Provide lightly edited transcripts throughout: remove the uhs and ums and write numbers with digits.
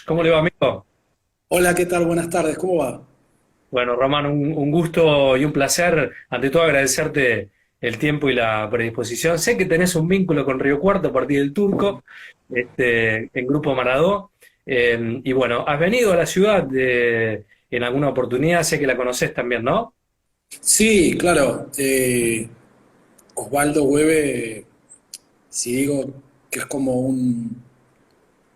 ¿Cómo le va, amigo? Hola, ¿qué tal? Buenas tardes, ¿cómo va? Bueno, Román, un gusto y un placer. Ante todo, agradecerte el tiempo y la predisposición. Sé que tenés un vínculo con Río Cuarto a partir del Turco, en Grupo Maradó. Y bueno, has venido a la ciudad en alguna oportunidad, sé que la conocés también, ¿no? Sí, claro, Osvaldo Hueve, si digo que es como un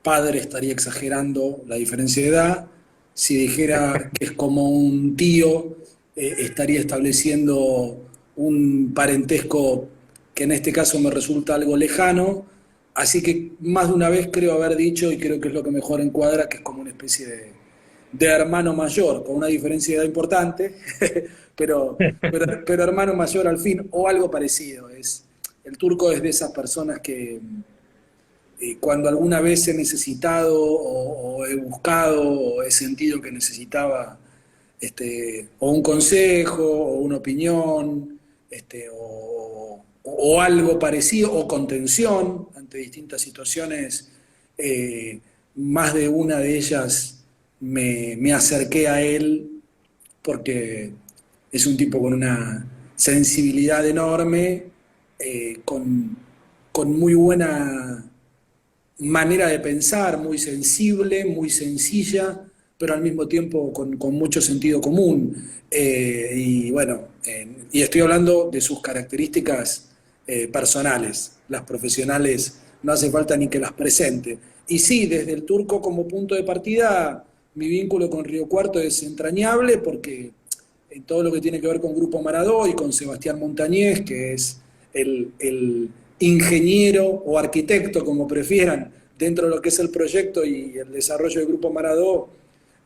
padre, estaría exagerando la diferencia de edad. Si dijera que es como un tío, estaría estableciendo un parentesco que en este caso me resulta algo lejano. Así que más de una vez creo haber dicho, y creo que es lo que mejor encuadra, que es como una especie de hermano mayor, con una diferencia de edad importante, pero hermano mayor al fin, o algo parecido. El turco es de esas personas que cuando alguna vez he necesitado o he buscado o he sentido que necesitaba o un consejo o una opinión o algo parecido o contención ante distintas situaciones, eh, más de una de ellas me acerqué a él porque es un tipo con una sensibilidad enorme, con muy buena manera de pensar, muy sensible, muy sencilla, pero al mismo tiempo con mucho sentido común. Y bueno, y estoy hablando de sus características personales. Las profesionales no hace falta ni que las presente. Y sí, desde el turco como punto de partida, mi vínculo con Río Cuarto es entrañable porque en todo lo que tiene que ver con Grupo Maradó y con Sebastián Montañés, que es el ingeniero o arquitecto, como prefieran, dentro de lo que es el proyecto y el desarrollo del Grupo Maradó,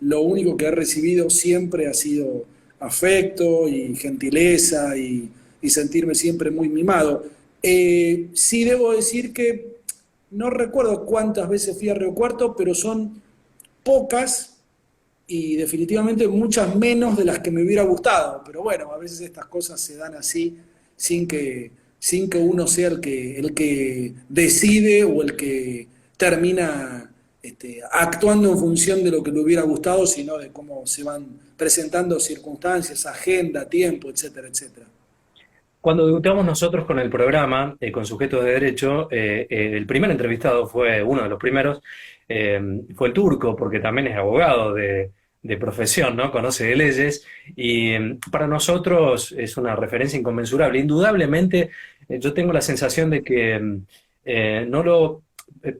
lo único que he recibido siempre ha sido afecto y gentileza y sentirme siempre muy mimado. Sí debo decir que no recuerdo cuántas veces fui a Río Cuarto, pero son pocas y definitivamente muchas menos de las que me hubiera gustado. Pero bueno, a veces estas cosas se dan así sin sin que uno sea el que decide o el que termina actuando en función de lo que le hubiera gustado, sino de cómo se van presentando circunstancias, agenda, tiempo, etcétera, etcétera. Cuando debutamos nosotros con el programa, con Sujetos de Derecho, el primer entrevistado fue uno de los primeros, eh, fue el turco, porque también es abogado de profesión, ¿no? Conoce de leyes y para nosotros es una referencia inconmensurable. Indudablemente, yo tengo la sensación de que no lo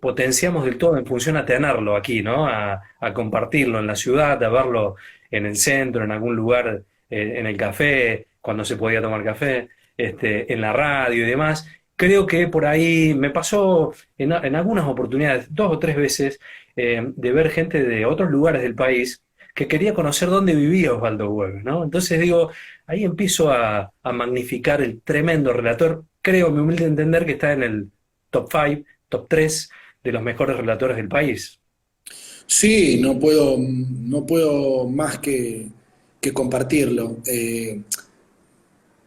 potenciamos del todo en función a tenerlo aquí, ¿no? A compartirlo en la ciudad, a verlo en el centro, en algún lugar, en el café, cuando se podía tomar café en la radio y demás. Creo que por ahí me pasó en algunas oportunidades, dos o tres veces, de ver gente de otros lugares del país que quería conocer dónde vivía Osvaldo Güemes, ¿no? Entonces digo, ahí empiezo a magnificar el tremendo relator. Creo, mi humilde entender, que está en el top 5, top 3 de los mejores relatores del país. Sí, no puedo más que compartirlo.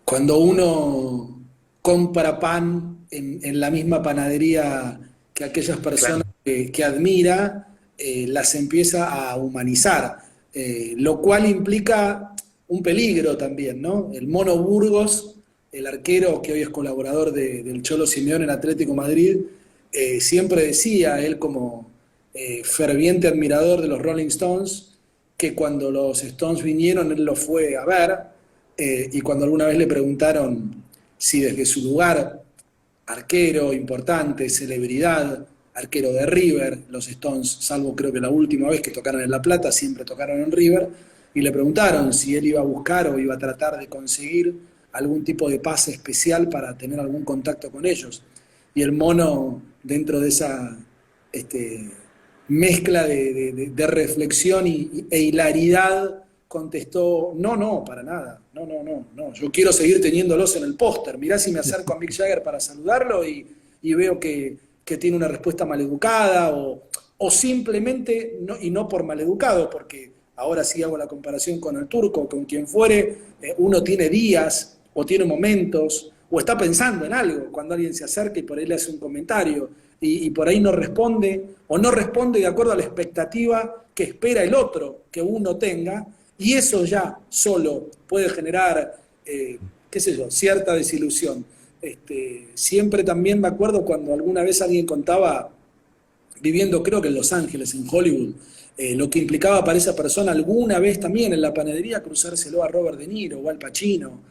Cuando uno compra pan en la misma panadería que aquellas personas Claro. que admira, las empieza a humanizar, lo cual implica un peligro también, ¿no? El Mono Burgos, el arquero que hoy es colaborador del Cholo Simeone en Atlético Madrid, siempre decía, él como ferviente admirador de los Rolling Stones, que cuando los Stones vinieron, él los fue a ver, y cuando alguna vez le preguntaron si desde su lugar, arquero importante, celebridad, arquero de River, los Stones, salvo creo que la última vez que tocaron en La Plata, siempre tocaron en River, y le preguntaron si él iba a buscar o iba a tratar de conseguir algún tipo de pase especial para tener algún contacto con ellos. Y el mono, dentro de esa este, mezcla de reflexión e hilaridad, contestó, no, no, para nada, no, no, no, no, yo quiero seguir teniéndolos en el póster, mirá si me acerco a Mick Jagger para saludarlo y veo que tiene una respuesta maleducada o simplemente, no, y no por maleducado, porque ahora sí hago la comparación con el turco, con quien fuere, uno tiene días o tiene momentos o está pensando en algo cuando alguien se acerca y por ahí le hace un comentario. y por ahí no responde, o no responde de acuerdo a la expectativa que espera el otro que uno tenga, y eso ya solo puede generar, qué sé yo, cierta desilusión. Siempre también me acuerdo cuando alguna vez alguien contaba, viviendo creo que en Los Ángeles, en Hollywood, lo que implicaba para esa persona alguna vez también en la panadería cruzárselo a Robert De Niro o Al Pacino,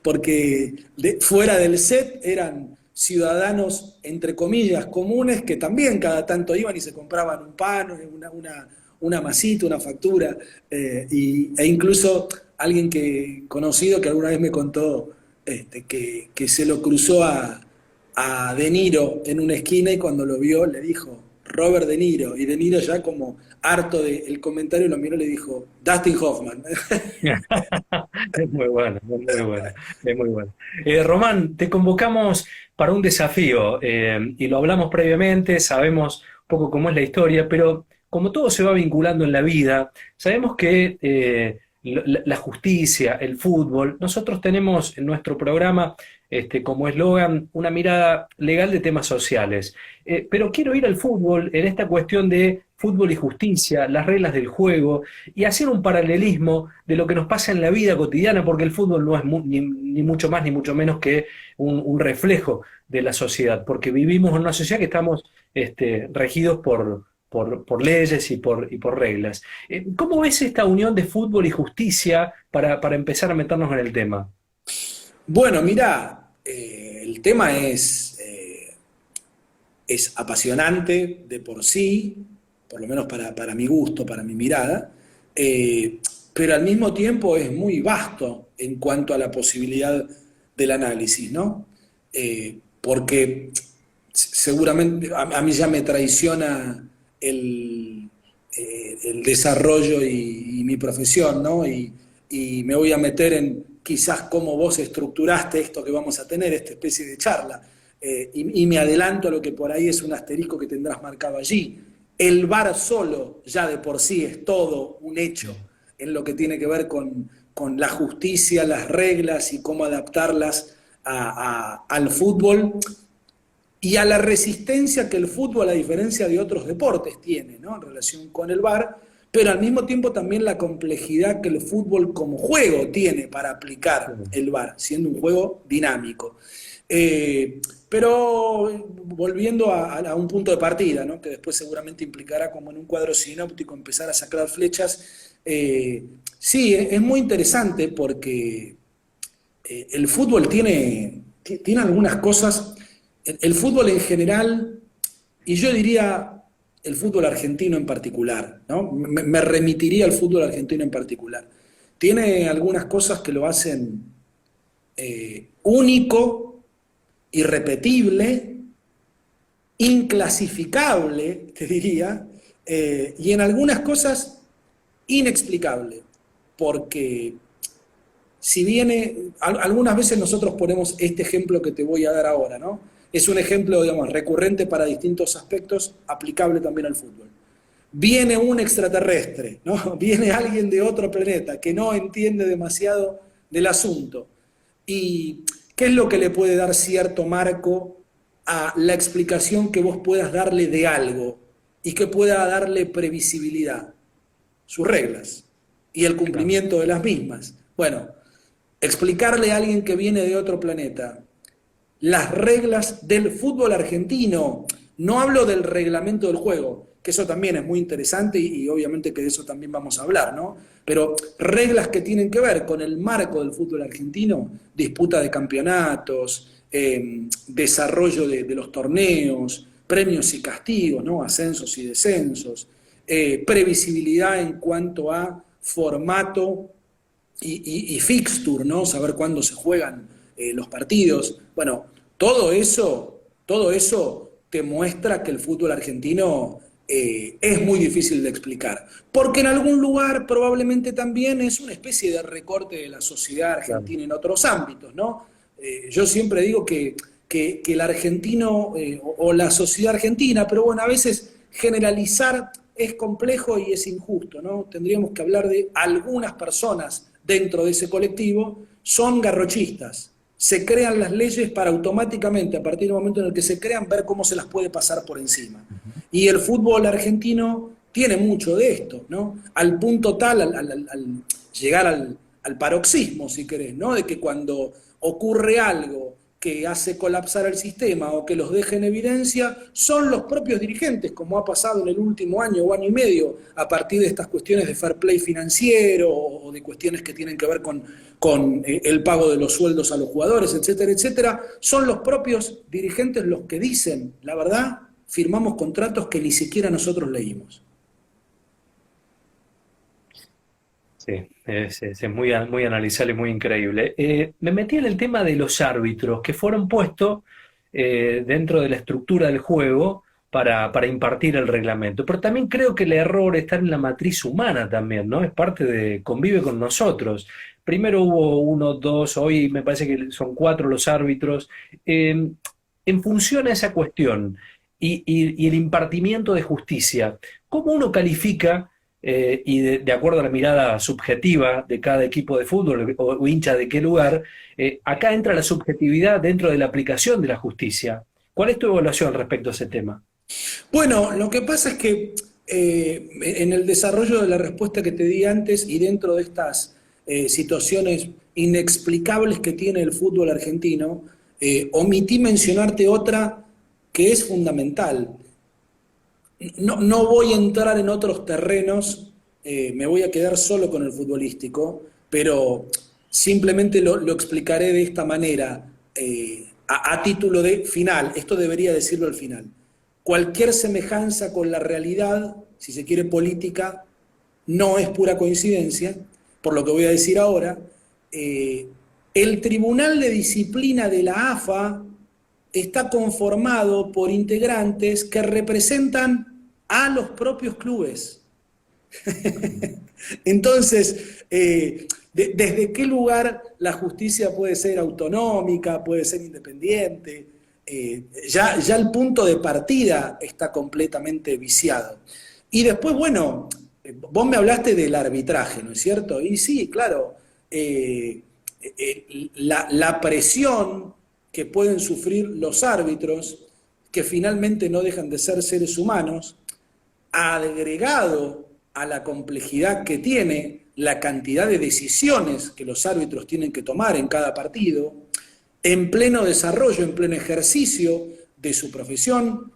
porque fuera del set eran ciudadanos, entre comillas, comunes que también cada tanto iban y se compraban un pan, una masita, una factura, e incluso alguien conocido que alguna vez me contó que se lo cruzó a De Niro en una esquina y cuando lo vio le dijo Robert De Niro, y De Niro ya como harto del comentario lo miró y le dijo Dustin Hoffman. Es muy bueno, es muy bueno, es muy bueno. Román, te convocamos para un desafío y lo hablamos previamente, sabemos un poco cómo es la historia, pero como todo se va vinculando en la vida, sabemos que la justicia, el fútbol, nosotros tenemos en nuestro programa como eslogan una mirada legal de temas sociales. Pero quiero ir al fútbol en esta cuestión de fútbol y justicia, las reglas del juego y hacer un paralelismo de lo que nos pasa en la vida cotidiana, porque el fútbol no es ni mucho más ni mucho menos que un reflejo de la sociedad, porque vivimos en una sociedad que estamos regidos por leyes y por reglas. ¿Cómo ves esta unión de fútbol y justicia para empezar a meternos en el tema? Bueno, mira, el tema es apasionante de por sí, por lo menos para mi gusto, para mi mirada, eh, pero al mismo tiempo es muy vasto en cuanto a la posibilidad del análisis, ¿no? Porque seguramente a mí ya me traiciona el desarrollo y mi profesión, ¿no? Y me voy a meter en quizás cómo vos estructuraste esto que vamos a tener, esta especie de charla. Y me adelanto a lo que por ahí es un asterisco que tendrás marcado allí. El VAR solo ya de por sí es todo un hecho en lo que tiene que ver con la justicia, las reglas y cómo adaptarlas al fútbol y a la resistencia que el fútbol, a diferencia de otros deportes, tiene, ¿no? En relación con el VAR, pero al mismo tiempo también la complejidad que el fútbol como juego tiene para aplicar el VAR, siendo un juego dinámico. Pero volviendo a un punto de partida, ¿no? Que después seguramente implicará como en un cuadro sinóptico empezar a sacar flechas, sí, es muy interesante porque el fútbol tiene algunas cosas, el fútbol en general, y yo diría el fútbol argentino en particular, ¿no? Me remitiría al fútbol argentino en particular. Tiene algunas cosas que lo hacen único, irrepetible, inclasificable, te diría, y en algunas cosas inexplicable, porque si viene, algunas veces nosotros ponemos este ejemplo que te voy a dar ahora, ¿no? Es un ejemplo, digamos, recurrente para distintos aspectos, aplicable también al fútbol. Viene un extraterrestre, ¿no? Viene alguien de otro planeta que no entiende demasiado del asunto. ¿Y qué es lo que le puede dar cierto marco a la explicación que vos puedas darle de algo y que pueda darle previsibilidad? Sus reglas y el Claro. cumplimiento de las mismas. Bueno, explicarle a alguien que viene de otro planeta las reglas del fútbol argentino, no hablo del reglamento del juego, que eso también es muy interesante y obviamente que de eso también vamos a hablar, ¿no? Pero reglas que tienen que ver con el marco del fútbol argentino, disputa de campeonatos, desarrollo de los torneos, premios y castigos, ¿no? Ascensos y descensos, previsibilidad en cuanto a formato y fixture, ¿no? Saber cuándo se juegan los partidos. Bueno, todo eso te muestra que el fútbol argentino es muy difícil de explicar. Porque en algún lugar probablemente también es una especie de recorte de la sociedad Claro. argentina en otros ámbitos, ¿no? Yo siempre digo que el argentino o la sociedad argentina, pero bueno, a veces generalizar es complejo y es injusto, ¿no? Tendríamos que hablar de algunas personas dentro de ese colectivo, son garrochistas, se crean las leyes para automáticamente, a partir del momento en el que se crean, ver cómo se las puede pasar por encima. Y el fútbol argentino tiene mucho de esto, ¿no? Al punto tal, al llegar al paroxismo, si querés, ¿no? De que cuando ocurre algo que hace colapsar el sistema o que los deje en evidencia, son los propios dirigentes, como ha pasado en el último año o año y medio, a partir de estas cuestiones de fair play financiero o de cuestiones que tienen que ver con el pago de los sueldos a los jugadores, etcétera, etcétera. Son los propios dirigentes los que dicen, la verdad, firmamos contratos que ni siquiera nosotros leímos. Sí, es muy, muy analizable y muy increíble. Me metí en el tema de los árbitros que fueron puestos dentro de la estructura del juego para impartir el reglamento. Pero también creo que el error está en la matriz humana también, ¿no? Es parte de, convive con nosotros. Primero hubo uno, dos, hoy me parece que son cuatro los árbitros. En función a esa cuestión y el impartimiento de justicia, ¿cómo uno califica? Y de acuerdo a la mirada subjetiva de cada equipo de fútbol o hincha de qué lugar, acá entra la subjetividad dentro de la aplicación de la justicia. ¿Cuál es tu evaluación respecto a ese tema? Bueno, lo que pasa es que en el desarrollo de la respuesta que te di antes y dentro de estas situaciones inexplicables que tiene el fútbol argentino, omití mencionarte otra que es fundamental. No voy a entrar en otros terrenos, me voy a quedar solo con el futbolístico, pero simplemente lo explicaré de esta manera, a título de final, esto debería decirlo al final. Cualquier semejanza con la realidad, si se quiere política, no es pura coincidencia, por lo que voy a decir ahora. El Tribunal de Disciplina de la AFA está conformado por integrantes que representan a los propios clubes. Entonces, ¿desde qué lugar la justicia puede ser autonómica, puede ser independiente? Ya el punto de partida está completamente viciado. Y después, bueno, vos me hablaste del arbitraje, ¿no es cierto? Y sí, claro, la presión que pueden sufrir los árbitros, que finalmente no dejan de ser seres humanos, agregado a la complejidad que tiene la cantidad de decisiones que los árbitros tienen que tomar en cada partido, en pleno desarrollo, en pleno ejercicio de su profesión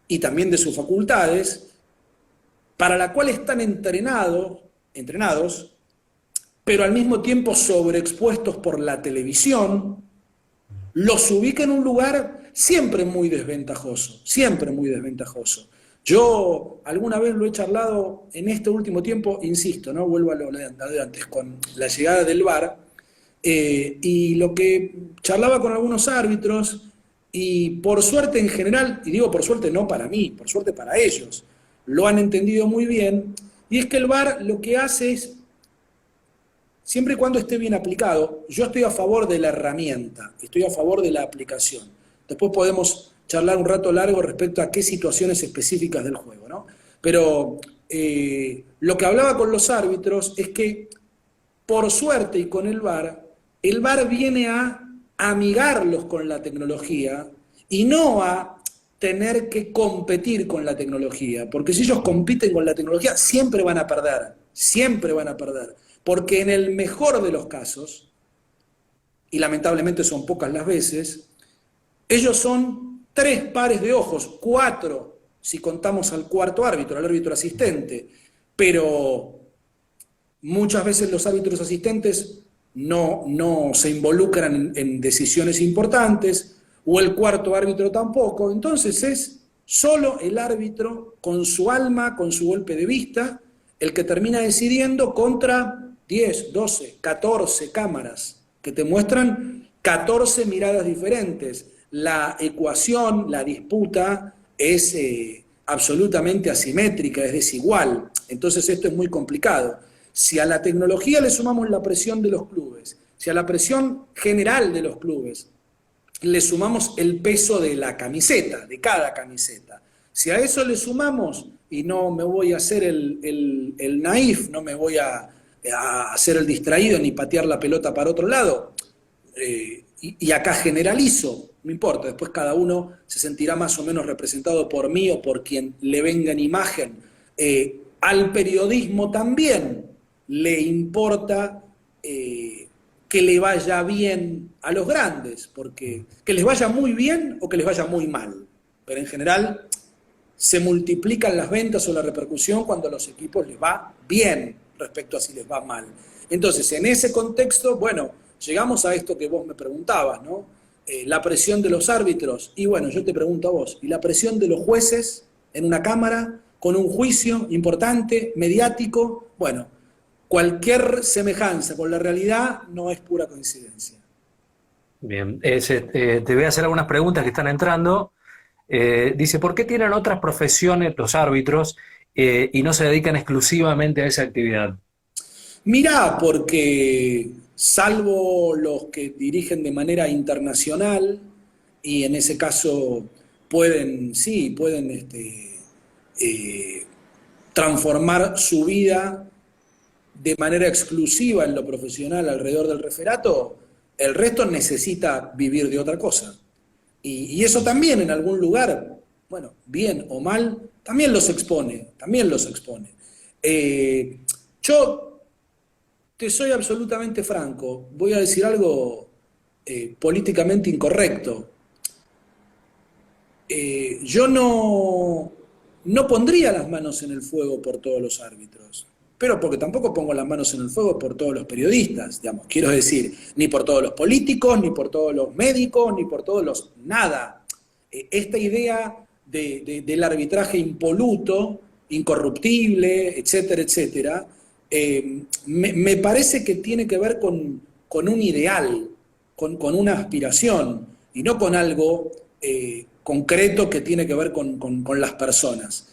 y también de sus facultades, para la cual están entrenados, pero al mismo tiempo sobreexpuestos por la televisión, los ubica en un lugar siempre muy desventajoso, siempre muy desventajoso. Yo alguna vez lo he charlado en este último tiempo, insisto, ¿no? Vuelvo a lo de antes, con la llegada del VAR, y lo que charlaba con algunos árbitros, y por suerte en general, y digo por suerte no para mí, por suerte para ellos, lo han entendido muy bien, y es que el VAR lo que hace es, siempre y cuando esté bien aplicado, yo estoy a favor de la herramienta, estoy a favor de la aplicación. Después podemos charlar un rato largo respecto a qué situaciones específicas del juego, ¿no? Pero lo que hablaba con los árbitros es que, por suerte y con el VAR viene a amigarlos con la tecnología y no a tener que competir con la tecnología, porque si ellos compiten con la tecnología siempre van a perder, porque en el mejor de los casos, y lamentablemente son pocas las veces, ellos son 3 pares de ojos, 4 si contamos al cuarto árbitro, al árbitro asistente, pero muchas veces los árbitros asistentes no se involucran en decisiones importantes, o el cuarto árbitro tampoco, entonces es solo el árbitro con su alma, con su golpe de vista, el que termina decidiendo contra 10, 12, 14 cámaras que te muestran 14 miradas diferentes. La ecuación, la disputa es absolutamente asimétrica, es desigual. Entonces esto es muy complicado. Si a la tecnología le sumamos la presión de los clubes, si a la presión general de los clubes le sumamos el peso de la camiseta, de cada camiseta, si a eso le sumamos, y no me voy a hacer el naif, no me voy a hacer el distraído ni patear la pelota para otro lado, y acá generalizo, no importa, después cada uno se sentirá más o menos representado por mí o por quien le venga en imagen. Al periodismo también le importa que le vaya bien a los grandes, porque que les vaya muy bien o que les vaya muy mal. Pero en general se multiplican las ventas o la repercusión cuando a los equipos les va bien respecto a si les va mal. Entonces, en ese contexto, bueno, llegamos a esto que vos me preguntabas, ¿no? La presión de los árbitros. Y bueno, yo te pregunto a vos, ¿y la presión de los jueces en una cámara con un juicio importante, mediático? Bueno, cualquier semejanza con la realidad no es pura coincidencia. Bien, te voy a hacer algunas preguntas que están entrando. Dice, ¿por qué tienen otras profesiones los árbitros y no se dedican exclusivamente a esa actividad? Mirá, porque salvo los que dirigen de manera internacional, y en ese caso pueden, sí, pueden eh, transformar su vida de manera exclusiva en lo profesional alrededor del referato, el resto necesita vivir de otra cosa. Y eso también en algún lugar, bueno, bien o mal, también los expone, también los expone. Yo te soy absolutamente franco, voy a decir algo políticamente incorrecto. Yo no pondría las manos en el fuego por todos los árbitros, pero porque tampoco pongo las manos en el fuego por todos los periodistas, digamos, quiero decir, ni por todos los políticos, ni por todos los médicos, ni por todos los... nada. Esta idea del arbitraje impoluto, incorruptible, etcétera, etcétera, me parece que tiene que ver con un ideal, con una aspiración, y no con algo concreto que tiene que ver con las personas.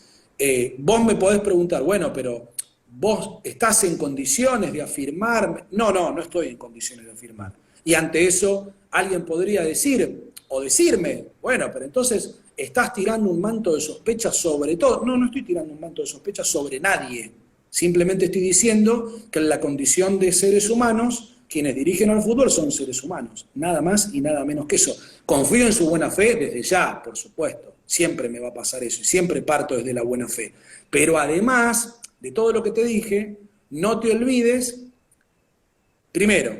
Vos me podés preguntar, bueno, pero vos estás en condiciones de afirmar. No estoy en condiciones de afirmar. Y ante eso alguien podría decir, o decirme, bueno, pero entonces estás tirando un manto de sospecha sobre todo. No estoy tirando un manto de sospecha sobre nadie. Simplemente estoy diciendo que en la condición de seres humanos, quienes dirigen al fútbol son seres humanos, nada más y nada menos que eso. Confío en su buena fe desde ya, por supuesto, siempre me va a pasar eso y siempre parto desde la buena fe. Pero además de todo lo que te dije, no te olvides, primero,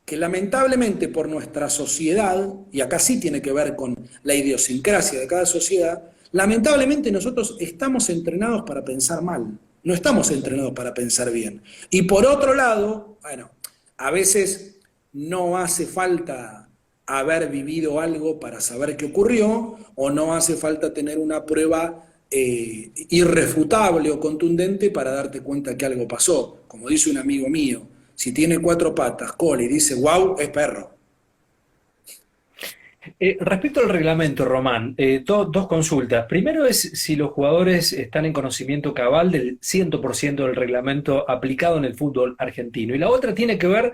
que lamentablemente por nuestra sociedad, y acá sí tiene que ver con la idiosincrasia de cada sociedad, lamentablemente nosotros estamos entrenados para pensar mal, no estamos entrenados para pensar bien. Y por otro lado, bueno, a veces no hace falta haber vivido algo para saber qué ocurrió, o no hace falta tener una prueba irrefutable o contundente para darte cuenta que algo pasó. Como dice un amigo mío, si tiene 4 patas, cola y dice wow, es perro. Respecto al reglamento, Román, dos consultas. Primero es si los jugadores están en conocimiento cabal del 100% del reglamento aplicado en el fútbol argentino. Y la otra tiene que ver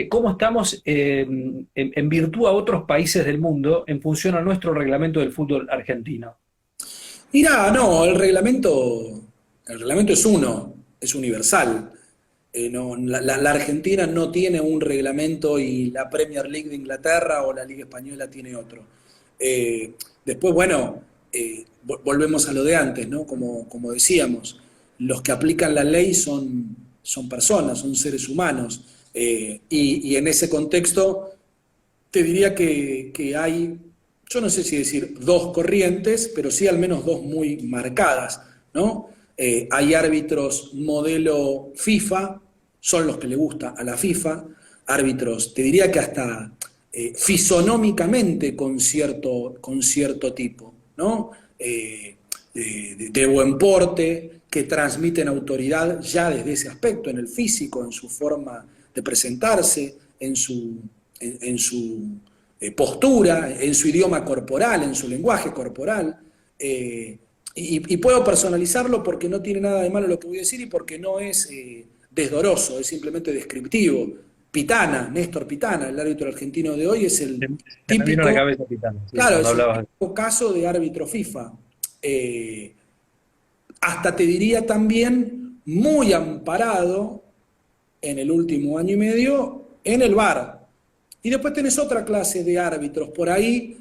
cómo estamos en virtud a otros países del mundo en función a nuestro reglamento del fútbol argentino. Mirá, no, el reglamento es uno, es universal. No, la Argentina no tiene un reglamento y la Premier League de Inglaterra o la Liga Española tiene otro. Después, bueno, volvemos a lo de antes, ¿no? Como decíamos, los que aplican la ley son personas, son seres humanos. Y en ese contexto te diría que hay, yo no sé si decir dos corrientes, pero sí al menos dos muy marcadas, ¿no? Hay árbitros modelo FIFA, son los que le gusta a la FIFA, árbitros, te diría que hasta fisonómicamente con cierto tipo, ¿no? De buen porte, que transmiten autoridad ya desde ese aspecto, en el físico, en su forma de presentarse, en su postura, en su idioma corporal, en su lenguaje corporal. Y puedo personalizarlo porque no tiene nada de malo lo que voy a decir y porque no es desdoroso, es simplemente descriptivo. Pitana, Néstor Pitana, el árbitro argentino de hoy, es el Se me vino a la típico, cabeza Pitana, sí, claro, cuando es el hablabas. típico caso de árbitro FIFA. Eh, Hasta te diría también muy amparado en el último año y medio en el VAR. Y después tenés otra clase de árbitros por ahí,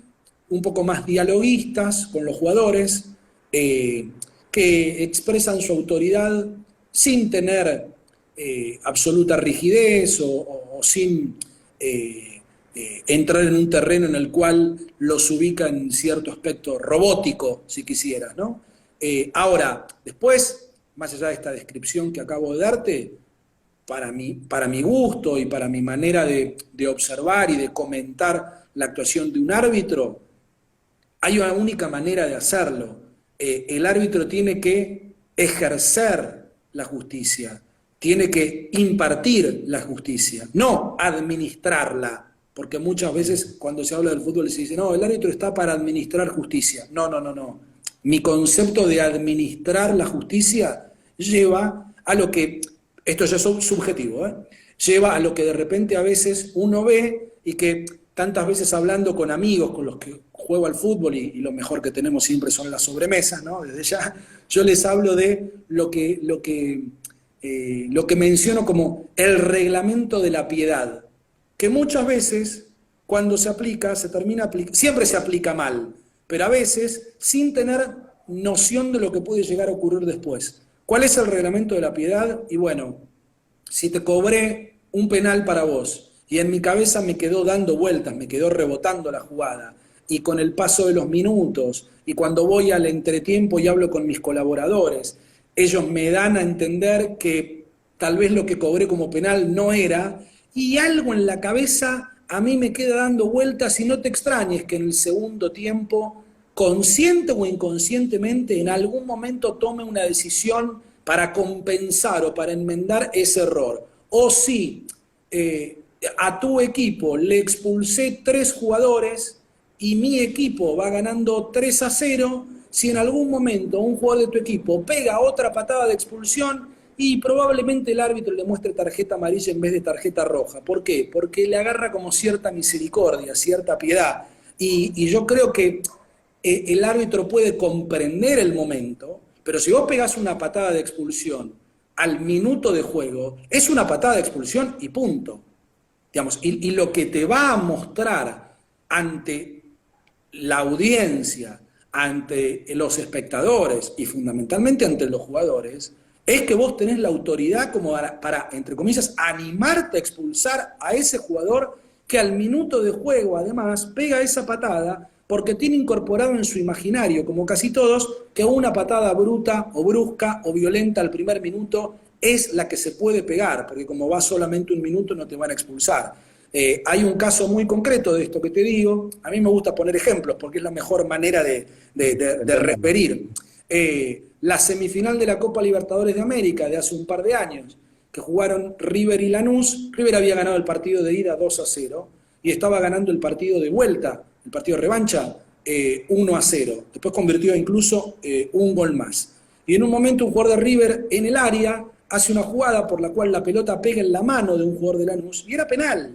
un poco más dialoguistas con los jugadores, que expresan su autoridad sin tener absoluta rigidez o sin entrar en un terreno en el cual los ubica en cierto aspecto robótico, si quisieras, ¿no? Ahora, después, más allá de esta descripción que acabo de darte, para mi gusto y para mi manera de observar y de comentar la actuación de un árbitro, hay una única manera de hacerlo. El árbitro tiene que ejercer la justicia, tiene que impartir la justicia, no administrarla, porque muchas veces cuando se habla del fútbol se dice, no, el árbitro está para administrar justicia. No, no, no, no. Mi concepto de administrar la justicia lleva a lo que, esto ya es subjetivo, lleva a lo que de repente a veces uno ve y que tantas veces hablando con amigos con los que juego al fútbol y lo mejor que tenemos siempre son las sobremesas, ¿no? Desde ya yo les hablo de lo que menciono como el reglamento de la piedad, que muchas veces cuando se aplica, siempre se aplica mal, pero a veces sin tener noción de lo que puede llegar a ocurrir después. ¿Cuál es el reglamento de la piedad? Y bueno, si te cobré un penal para vos y en mi cabeza me quedó dando vueltas, me quedó rebotando la jugada, y con el paso de los minutos, y cuando voy al entretiempo y hablo con mis colaboradores, ellos me dan a entender que tal vez lo que cobré como penal no era, y algo en la cabeza a mí me queda dando vueltas, y no te extrañes que en el segundo tiempo, consciente o inconscientemente, en algún momento tome una decisión para compensar o para enmendar ese error. O si a tu equipo le expulsé 3 jugadores y mi equipo va ganando 3-0, si en algún momento un jugador de tu equipo pega otra patada de expulsión, y probablemente el árbitro le muestre tarjeta amarilla en vez de tarjeta roja. ¿Por qué? Porque le agarra como cierta misericordia, cierta piedad. Y yo creo que el árbitro puede comprender el momento, pero si vos pegás una patada de expulsión al minuto de juego, es una patada de expulsión y punto. Digamos, y lo que te va a mostrar ante la audiencia, ante los espectadores y fundamentalmente ante los jugadores, es que vos tenés la autoridad como para, entre comillas, animarte a expulsar a ese jugador que al minuto de juego además pega esa patada porque tiene incorporado en su imaginario, como casi todos, que una patada bruta o brusca o violenta al primer minuto es la que se puede pegar, porque como va solamente un minuto no te van a expulsar. Hay un caso muy concreto de esto que te digo. A mí me gusta poner ejemplos porque es la mejor manera de referir. La semifinal de la Copa Libertadores de América de hace un par de años, que jugaron River y Lanús. River había ganado el partido de ida 2-0 y estaba ganando el partido de vuelta, el partido de revancha, 1-0. Después convirtió incluso un gol más. Y en un momento un jugador de River en el área hace una jugada por la cual la pelota pega en la mano de un jugador de Lanús y era penal.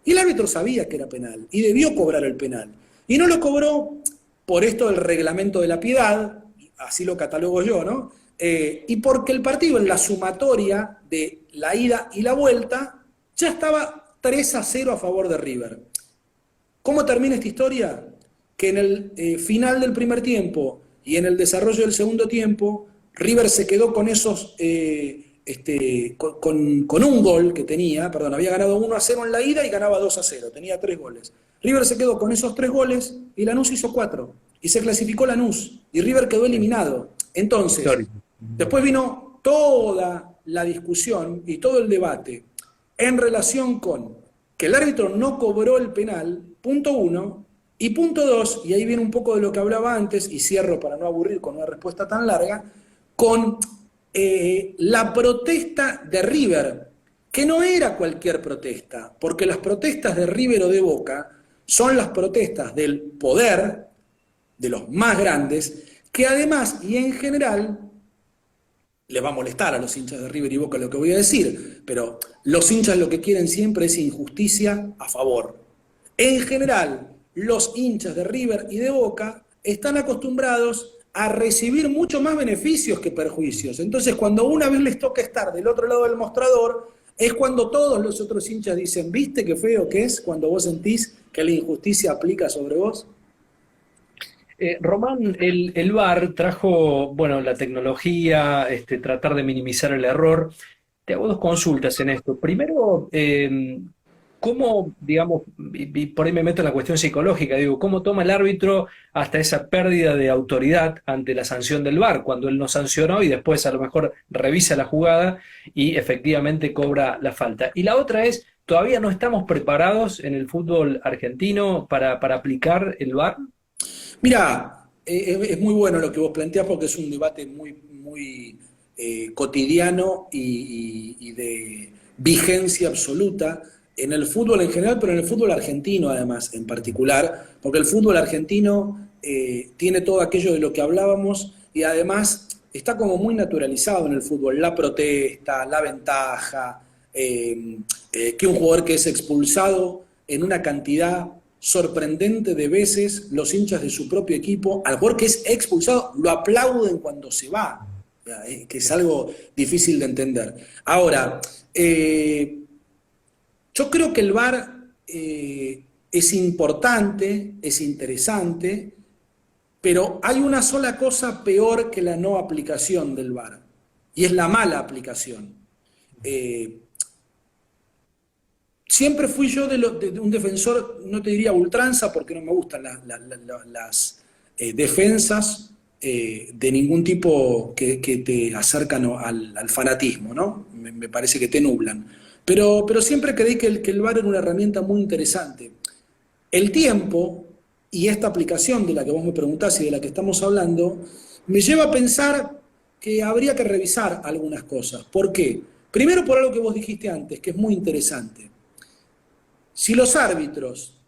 Y el árbitro sabía que era penal y debió cobrar el penal. Y no lo cobró por esto del reglamento de la piedad, así lo catalogo yo, ¿no? Y porque el partido en la sumatoria de la ida y la vuelta ya estaba 3-0 a favor de River. ¿Cómo termina esta historia? Que en el final del primer tiempo y en el desarrollo del segundo tiempo, River se quedó con esos... con un gol que tenía, había ganado 1-0 en la ida y ganaba 2-0, tenía 3 goles. River se quedó con esos 3 goles y Lanús hizo 4. Y se clasificó Lanús y River quedó eliminado. Entonces, después vino toda la discusión y todo el debate en relación con que el árbitro no cobró el penal, punto 1, y punto 2, y ahí viene un poco de lo que hablaba antes, y cierro para no aburrir con una respuesta tan larga, con la protesta de River, que no era cualquier protesta, porque las protestas de River o de Boca son las protestas del poder, de los más grandes, que además y en general les va a molestar a los hinchas de River y Boca lo que voy a decir, pero los hinchas lo que quieren siempre es injusticia a favor. En general, los hinchas de River y de Boca están acostumbrados a recibir mucho más beneficios que perjuicios. Entonces, cuando una vez les toca estar del otro lado del mostrador, Es cuando todos los otros hinchas dicen, ¿viste qué feo que es cuando vos sentís que la injusticia aplica sobre vos? Román, el VAR trajo, bueno, la tecnología, tratar de minimizar el error. Te hago dos consultas en esto. Primero, ¿cómo, digamos, y por ahí me meto en la cuestión psicológica, digo, cómo toma el árbitro hasta esa pérdida de autoridad ante la sanción del VAR, cuando él no sancionó y después a lo mejor revisa la jugada y efectivamente cobra la falta? Y la otra es, ¿todavía no estamos preparados en el fútbol argentino para aplicar el VAR? Mira, es muy bueno lo que vos planteás porque es un debate muy cotidiano y de vigencia absoluta en el fútbol en general, pero en el fútbol argentino además en particular, porque el fútbol argentino tiene todo aquello de lo que hablábamos y además está como muy naturalizado en el fútbol, la protesta, la ventaja, que un jugador que es expulsado en una cantidad sorprendente de veces los hinchas de su propio equipo, al jugador que es expulsado, lo aplauden cuando se va, que es algo difícil de entender. Ahora, yo creo que el VAR es importante, es interesante, pero hay una sola cosa peor que la no aplicación del VAR, y es la mala aplicación. Eh, Siempre fui yo de un defensor, no te diría ultranza, porque no me gustan las defensas de ningún tipo que te acercan al fanatismo, ¿no? Me parece que te nublan. Pero siempre creí que el VAR era una herramienta muy interesante. El tiempo y esta aplicación de la que vos me preguntás y de la que estamos hablando, me lleva a pensar que habría que revisar algunas cosas. ¿Por qué? Primero por algo que vos dijiste antes, que es muy interesante. Si los árbitros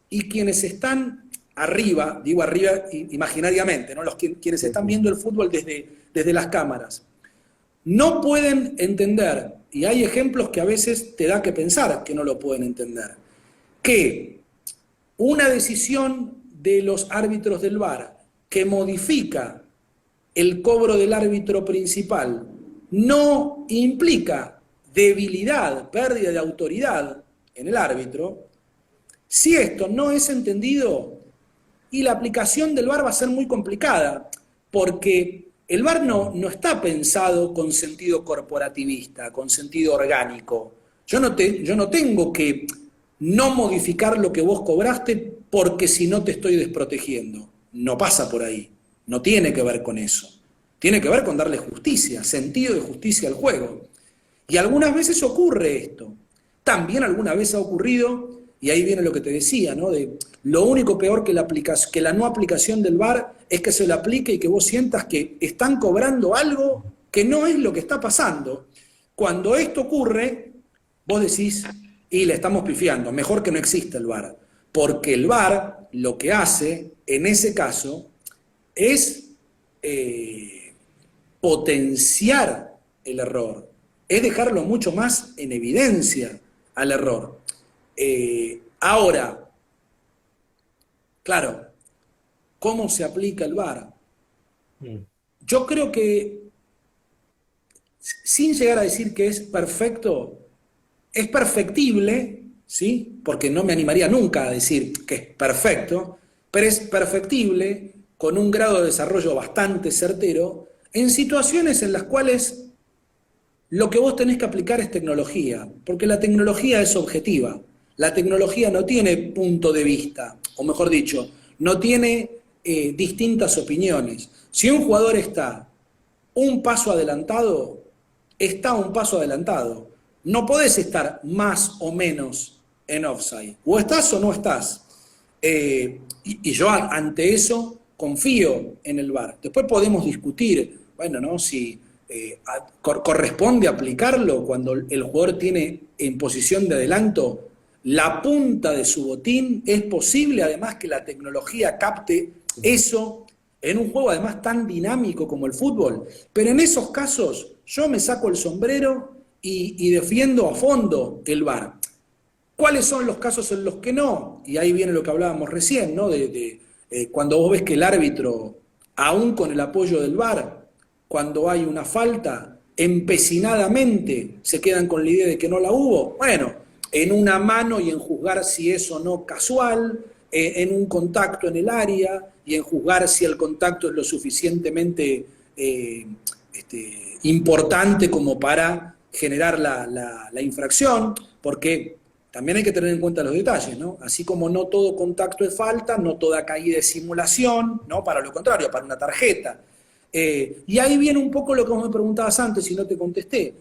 y quienes están arriba, digo arriba imaginariamente, ¿no? Quienes están viendo el fútbol desde las cámaras, no pueden entender, y hay ejemplos que a veces te da que pensar que no lo pueden entender, que una decisión de los árbitros del VAR que modifica el cobro del árbitro principal no implica debilidad, pérdida de autoridad en el árbitro. Si esto no es entendido, y la aplicación del VAR va a ser muy complicada, porque el VAR no está pensado con sentido corporativista, con sentido orgánico. Yo no tengo que no modificar lo que vos cobraste porque si no te estoy desprotegiendo. No pasa por ahí. No tiene que ver con eso. Tiene que ver con darle justicia, sentido de justicia al juego. Y algunas veces ocurre esto. También alguna vez ha ocurrido, y ahí viene lo que te decía, ¿no? De lo único peor que la no aplicación del VAR es que se lo aplique y que vos sientas que están cobrando algo que no es lo que está pasando. Cuando esto ocurre, vos decís, y le estamos pifiando, mejor que no exista el VAR. Porque el VAR lo que hace, en ese caso, es potenciar el error, es dejarlo mucho más en evidencia al error. Ahora, claro, ¿cómo se aplica el VAR? Mm. Yo creo que, sin llegar a decir que es perfectible, ¿sí? Porque no me animaría nunca a decir que es perfecto, pero es perfectible con un grado de desarrollo bastante certero en situaciones en las cuales lo que vos tenés que aplicar es tecnología, porque la tecnología es objetiva. La tecnología no tiene punto de vista, o mejor dicho, no tiene distintas opiniones. Si un jugador está un paso adelantado, está un paso adelantado. No podés estar más o menos en offside. O estás o no estás. Y yo ante eso confío en el VAR. Después podemos discutir, bueno, ¿no? Si corresponde aplicarlo cuando el jugador tiene en posición de adelanto la punta de su botín. Es posible además que la tecnología capte eso en un juego además tan dinámico como el fútbol. Pero en esos casos yo me saco el sombrero y defiendo a fondo el VAR. ¿Cuáles son los casos en los que no? Y ahí viene lo que hablábamos recién, ¿no? Cuando vos ves que el árbitro, aún con el apoyo del VAR, cuando hay una falta, empecinadamente se quedan con la idea de que no la hubo. Bueno, en una mano y en juzgar si es o no casual, en un contacto en el área y en juzgar si el contacto es lo suficientemente importante como para generar la infracción, porque también hay que tener en cuenta los detalles, ¿no? Así como no todo contacto es falta, no toda caída es simulación, ¿no? Para lo contrario, para una tarjeta. Y ahí viene un poco lo que vos me preguntabas antes y no te contesté.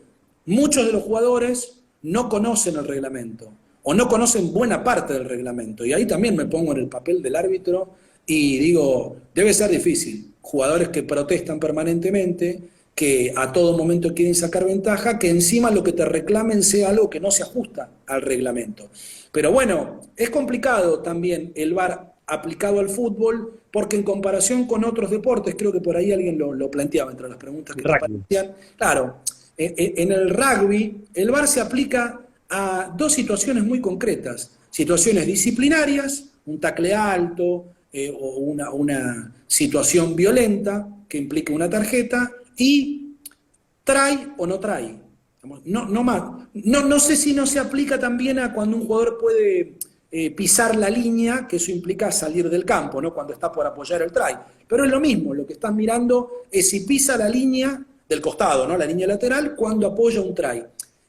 Muchos de los jugadores no conocen el reglamento o no conocen buena parte del reglamento. Y ahí también me pongo en el papel del árbitro y digo, debe ser difícil. Jugadores que protestan permanentemente, que a todo momento quieren sacar ventaja, que encima lo que te reclamen sea algo que no se ajusta al reglamento. Pero bueno, es complicado también el VAR aplicado al fútbol, porque en comparación con otros deportes, creo que por ahí alguien lo planteaba entre las preguntas que te Rugby. parecían. Claro, en el rugby, el VAR se aplica a dos situaciones muy concretas. Situaciones disciplinarias, un tacle alto o una situación violenta que implica una tarjeta, y trae o no trae. No, no más. No, no sé si no se aplica también a cuando un jugador puede pisar la línea, que eso implica salir del campo, ¿no? Cuando está por apoyar el try. Pero es lo mismo, lo que estás mirando es si pisa la línea del costado, ¿no? La línea lateral, cuando apoya un try.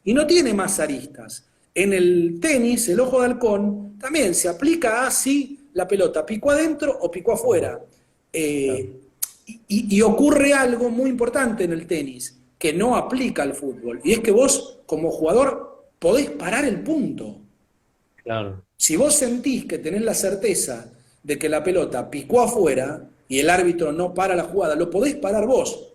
Y no tiene más aristas. En el tenis, el ojo de halcón, también se aplica a si la pelota picó adentro o picó afuera. Eh, y ocurre algo muy importante en el tenis, que no aplica al fútbol, y es que vos, como jugador, podés parar el punto. Claro. Si vos sentís que tenés la certeza de que la pelota picó afuera y el árbitro no para la jugada, lo podés parar vos,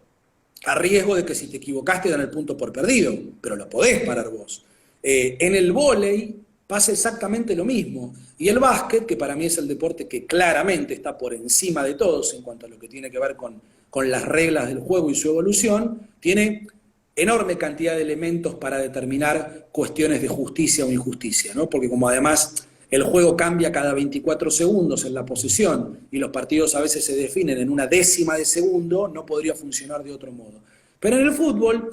a riesgo de que si te equivocaste dan el punto por perdido, pero lo podés parar vos. En el vóley pasa exactamente lo mismo. Y el básquet, que para mí es el deporte que claramente está por encima de todos en cuanto a lo que tiene que ver con las reglas del juego y su evolución, tiene enorme cantidad de elementos para determinar cuestiones de justicia o injusticia, ¿no? Porque como además el juego cambia cada 24 segundos en la posesión y los partidos a veces se definen en una décima de segundo, no podría funcionar de otro modo. Pero en el fútbol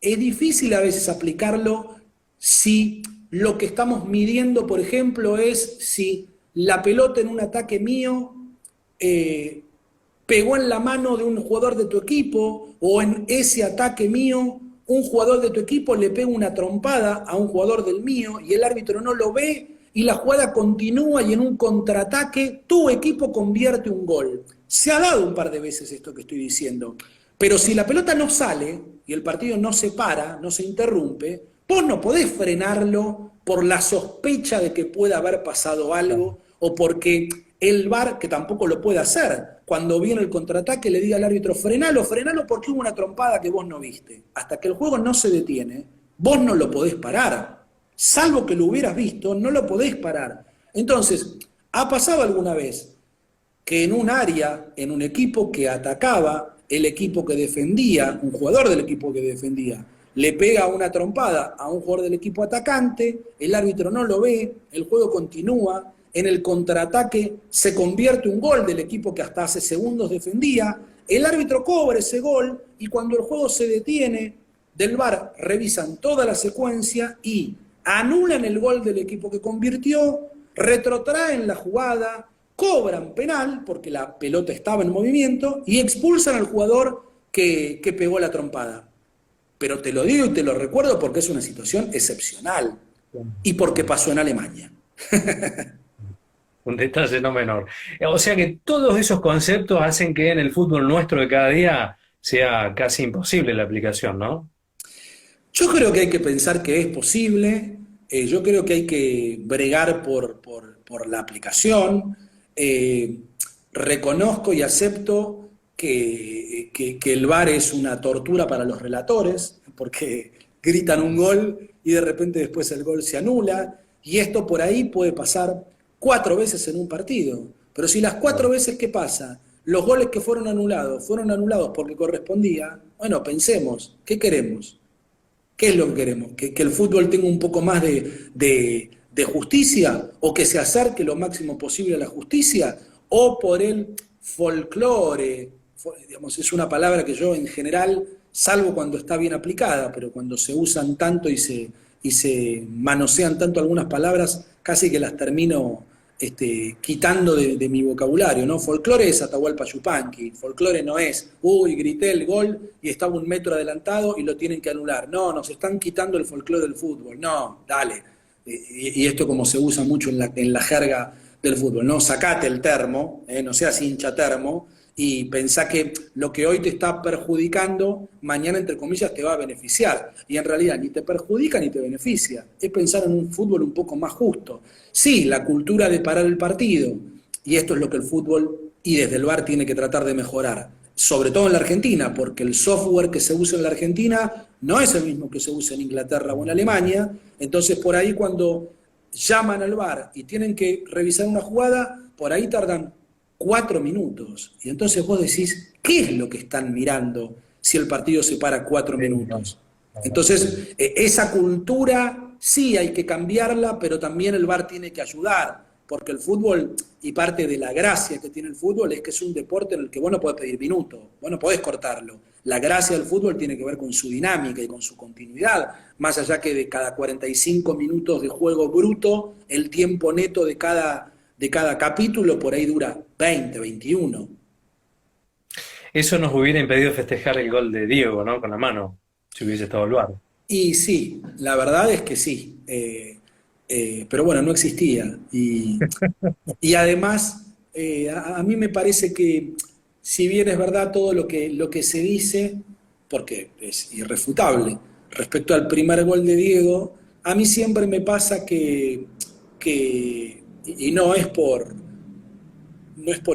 es difícil a veces aplicarlo si lo que estamos midiendo, por ejemplo, es si la pelota en un ataque mío pegó en la mano de un jugador de tu equipo, o en ese ataque mío un jugador de tu equipo le pega una trompada a un jugador del mío y el árbitro no lo ve y la jugada continúa y en un contraataque tu equipo convierte un gol. Se ha dado un par de veces esto que estoy diciendo, pero si la pelota no sale y el partido no se para, no se interrumpe, vos no podés frenarlo por la sospecha de que pueda haber pasado algo o porque el VAR, que tampoco lo puede hacer, cuando viene el contraataque le diga al árbitro, frenalo, frenalo porque hubo una trompada que vos no viste. Hasta que el juego no se detiene, vos no lo podés parar. Salvo que lo hubieras visto, no lo podés parar. Entonces, ¿ha pasado alguna vez que en un área, en un equipo que atacaba, el equipo que defendía, un jugador del equipo que defendía, le pega una trompada a un jugador del equipo atacante, el árbitro no lo ve, el juego continúa, en el contraataque se convierte un gol del equipo que hasta hace segundos defendía, el árbitro cobra ese gol y cuando el juego se detiene, del VAR revisan toda la secuencia y anulan el gol del equipo que convirtió, retrotraen la jugada, cobran penal porque la pelota estaba en movimiento y expulsan al jugador que pegó la trompada. Pero te lo digo y te lo recuerdo porque es una situación excepcional y porque pasó en Alemania. Un detalle no menor. O sea que todos esos conceptos hacen que en el fútbol nuestro de cada día sea casi imposible la aplicación, ¿no? Yo creo que hay que pensar que es posible, yo creo que hay que bregar por la aplicación, eh, reconozco y acepto que el VAR es una tortura para los relatores, porque gritan un gol y de repente después el gol se anula, y esto por ahí puede pasar 4 veces en un partido, pero si las 4 veces que pasa, los goles que fueron anulados porque correspondía, bueno, pensemos, ¿qué queremos? ¿Qué es lo que queremos? ¿Que el fútbol tenga un poco más de justicia o que se acerque lo máximo posible a la justicia? ¿O por el folclore? Digamos, es una palabra que yo en general salvo cuando está bien aplicada, pero cuando se usan tanto y se manosean tanto algunas palabras, casi que las termino quitando de mi vocabulario, ¿no? Folclore es Atahualpa Yupanqui, folclore no es, uy, grité el gol y estaba 1 metro adelantado y lo tienen que anular. No, nos están quitando el folclore del fútbol, no, dale. Y esto como se usa mucho en la jerga del fútbol, ¿no? Sacate el termo, no seas hincha termo, y pensá que lo que hoy te está perjudicando, mañana, entre comillas, te va a beneficiar. Y en realidad ni te perjudica ni te beneficia. Es pensar en un fútbol un poco más justo. Sí, la cultura de parar el partido, y esto es lo que el fútbol y desde el VAR tiene que tratar de mejorar, sobre todo en la Argentina, porque el software que se usa en la Argentina no es el mismo que se usa en Inglaterra o en Alemania. Entonces por ahí cuando llaman al VAR y tienen que revisar una jugada, por ahí tardan 4 minutos. Y entonces vos decís, ¿qué es lo que están mirando si el partido se para 4 minutos? Entonces, esa cultura sí hay que cambiarla, pero también el VAR tiene que ayudar, porque el fútbol, y parte de la gracia que tiene el fútbol, es que es un deporte en el que vos no podés pedir minutos, vos no podés cortarlo. La gracia del fútbol tiene que ver con su dinámica y con su continuidad, más allá que de cada 45 minutos de juego bruto, el tiempo neto de cada capítulo por ahí dura 20, 21. Eso nos hubiera impedido festejar el gol de Diego, ¿no? Con la mano, si hubiese estado el VAR. Y sí, la verdad es que sí. Pero bueno, no existía. Y además, a mí me parece que, si bien es verdad todo lo que se dice, porque es irrefutable, respecto al primer gol de Diego, a mí siempre me pasa y no es por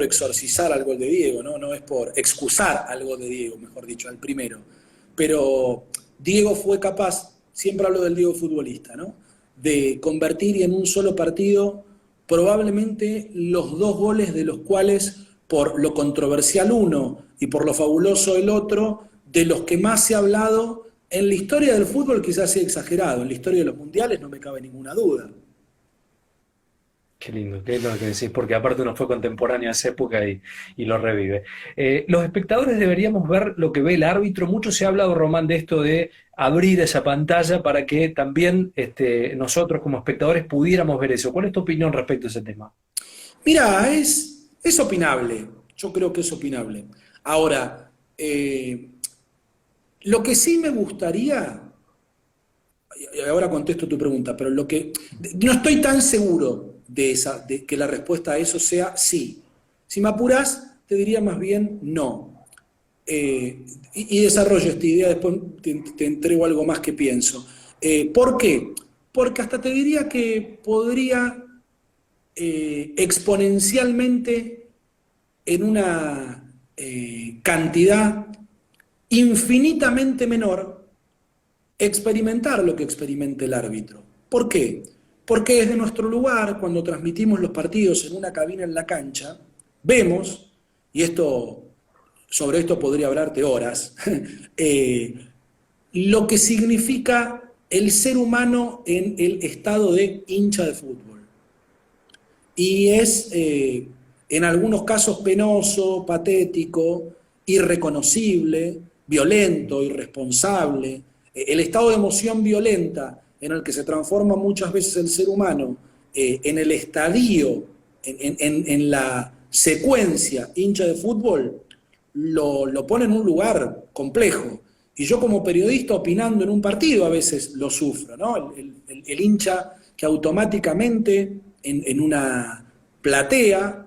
exorcizar al gol de Diego, ¿no? No es por excusar al gol de Diego, mejor dicho, al primero. Pero Diego fue capaz, siempre hablo del Diego futbolista, ¿no? De convertir en un solo partido probablemente los 2 goles de los cuales, por lo controversial uno y por lo fabuloso el otro, de los que más se ha hablado en la historia del fútbol, quizás sea exagerado, en la historia de los mundiales no me cabe ninguna duda. Qué lindo lo que decís, porque aparte uno fue contemporáneo a esa época y lo revive. Los espectadores deberíamos ver lo que ve el árbitro. Mucho se ha hablado, Román, de esto de abrir esa pantalla para que también nosotros como espectadores pudiéramos ver eso. ¿Cuál es tu opinión respecto a ese tema? Mira, es opinable, yo creo que es opinable. Ahora, lo que sí me gustaría, y ahora contesto tu pregunta, pero no estoy tan seguro de que la respuesta a eso sea sí. Si me apurás, te diría más bien no. Y desarrollo esta idea, después te entrego algo más que pienso. ¿Por qué? Porque hasta te diría que podría exponencialmente, en una cantidad infinitamente menor, experimentar lo que experimenta el árbitro. ¿Por qué? Porque desde nuestro lugar, cuando transmitimos los partidos en una cabina en la cancha, vemos, y sobre esto podría hablarte horas, lo que significa el ser humano en el estado de hincha de fútbol. Y es, en algunos casos, penoso, patético, irreconocible, violento, irresponsable. El estado de emoción violenta en el que se transforma muchas veces el ser humano, en el estadio, en la secuencia hincha de fútbol, lo pone en un lugar complejo. Y yo, como periodista, opinando en un partido, a veces lo sufro, ¿no? El hincha que automáticamente en una platea,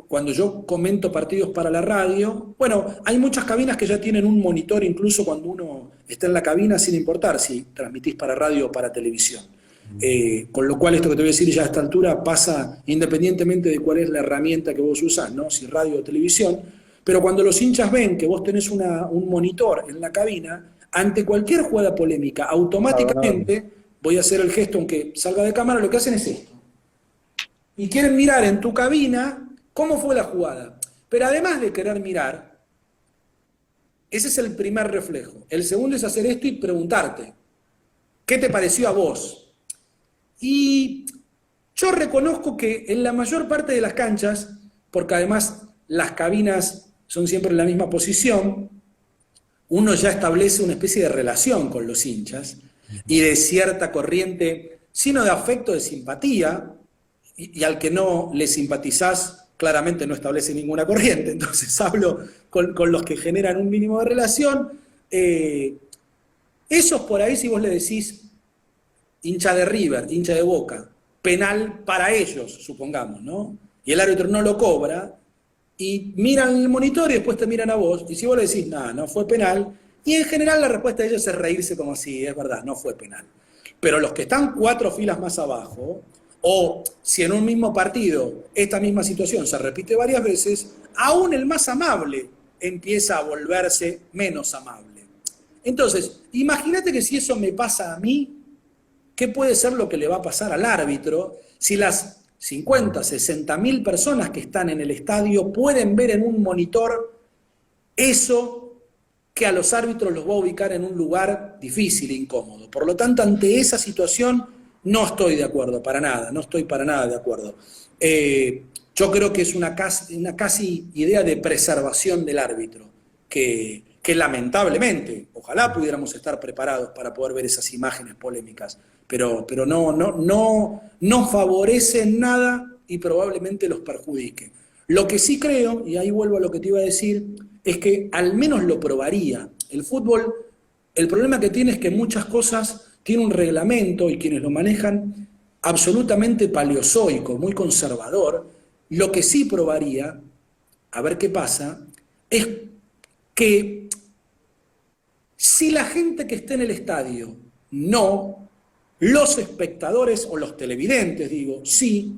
cuando yo comento partidos para la radio, bueno, hay muchas cabinas que ya tienen un monitor, incluso cuando uno está en la cabina, sin importar si transmitís para radio o para televisión. Con lo cual, esto que te voy a decir ya a esta altura pasa independientemente de cuál es la herramienta que vos usás, ¿no? Si radio o televisión. Pero cuando los hinchas ven que vos tenés un monitor en la cabina, ante cualquier jugada polémica, automáticamente, voy a hacer el gesto aunque salga de cámara, lo que hacen es esto. Y quieren mirar en tu cabina cómo fue la jugada. Pero además de querer mirar, ese es el primer reflejo. El segundo es hacer esto y preguntarte, ¿qué te pareció a vos? Y yo reconozco que en la mayor parte de las canchas, porque además las cabinas son siempre en la misma posición, uno ya establece una especie de relación con los hinchas y de cierta corriente, sino de afecto, de simpatía, y al que no le simpatizás, claramente no establece ninguna corriente. Entonces hablo con los que generan un mínimo de relación. Esos por ahí, si vos le decís hincha de River, hincha de Boca, penal para ellos, supongamos, ¿no? Y el árbitro no lo cobra, y miran el monitor y después te miran a vos, y si vos le decís, nada, no fue penal, y en general la respuesta de ellos es reírse como si, es verdad, no fue penal. Pero los que están 4 filas más abajo, o si en un mismo partido esta misma situación se repite varias veces, aún el más amable empieza a volverse menos amable. Entonces, imagínate que si eso me pasa a mí, ¿qué puede ser lo que le va a pasar al árbitro si las 50, 60 mil personas que están en el estadio pueden ver en un monitor eso que a los árbitros los va a ubicar en un lugar difícil e incómodo? Por lo tanto, ante esa situación no estoy de acuerdo, para nada, no estoy para nada de acuerdo. Yo creo que es una casi idea de preservación del árbitro, que lamentablemente, ojalá pudiéramos estar preparados para poder ver esas imágenes polémicas, pero no favorece en nada y probablemente los perjudique. Lo que sí creo, y ahí vuelvo a lo que te iba a decir, es que al menos lo probaría. El fútbol, el problema que tiene es que muchas cosas tiene un reglamento y quienes lo manejan absolutamente paleozoico, muy conservador. Lo que sí probaría, a ver qué pasa, es que si la gente que esté en el estadio no, los espectadores o los televidentes, digo, sí,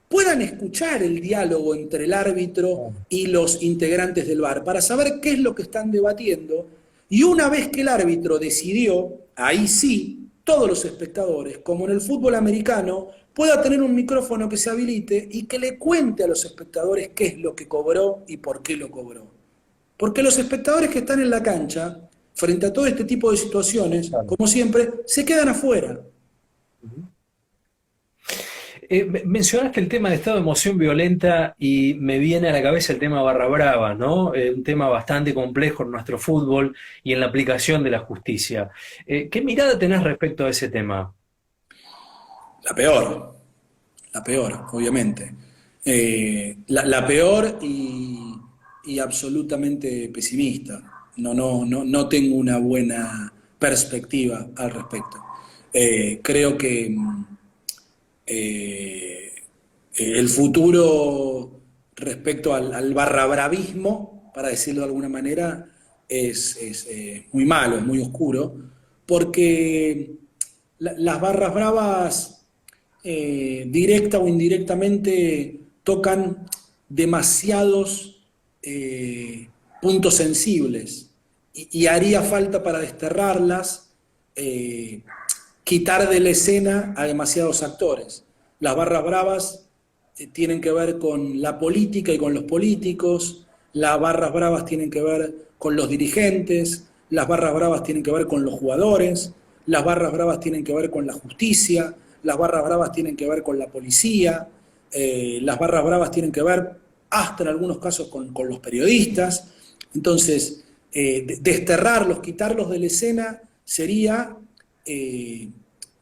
puedan escuchar el diálogo entre el árbitro y los integrantes del VAR para saber qué es lo que están debatiendo, y una vez que el árbitro decidió, ahí sí, todos los espectadores, como en el fútbol americano, pueda tener un micrófono que se habilite y que le cuente a los espectadores qué es lo que cobró y por qué lo cobró. Porque los espectadores que están en la cancha, frente a todo este tipo de situaciones, Claro. como siempre, se quedan afuera. Mencionaste el tema de estado de emoción violenta y me viene a la cabeza el tema barra brava, ¿no? Un tema bastante complejo en nuestro fútbol y en la aplicación de la justicia. ¿Qué mirada tenés respecto a ese tema? La peor, obviamente. La peor y absolutamente pesimista. No tengo una buena perspectiva al respecto. Creo que eh, el futuro respecto al barrabravismo, para decirlo de alguna manera, es muy malo, es muy oscuro, porque las barras bravas, directa o indirectamente, tocan demasiados puntos sensibles y haría falta para desterrarlas, eh, quitar de la escena a demasiados actores. Las barras bravas tienen que ver con la política y con los políticos, las barras bravas tienen que ver con los dirigentes, las barras bravas tienen que ver con los jugadores, las barras bravas tienen que ver con la justicia, las barras bravas tienen que ver con la policía, las barras bravas tienen que ver hasta en algunos casos con los periodistas. Entonces, desterrarlos, quitarlos de la escena sería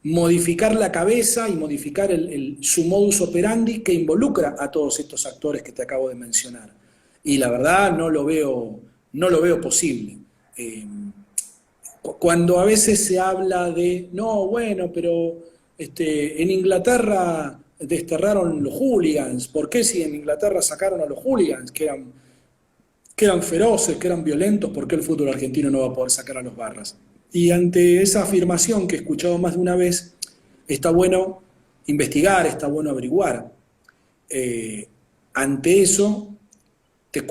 modificar la cabeza y modificar su modus operandi que involucra a todos estos actores que te acabo de mencionar. Y la verdad no lo veo posible. Cuando a veces se habla de, no, bueno, pero en Inglaterra desterraron los hooligans, ¿por qué si en Inglaterra sacaron a los hooligans, que eran feroces, que eran violentos, por qué el fútbol argentino no va a poder sacar a los barras? Y ante esa afirmación que he escuchado más de una vez, está bueno investigar, está bueno averiguar. Ante eso, les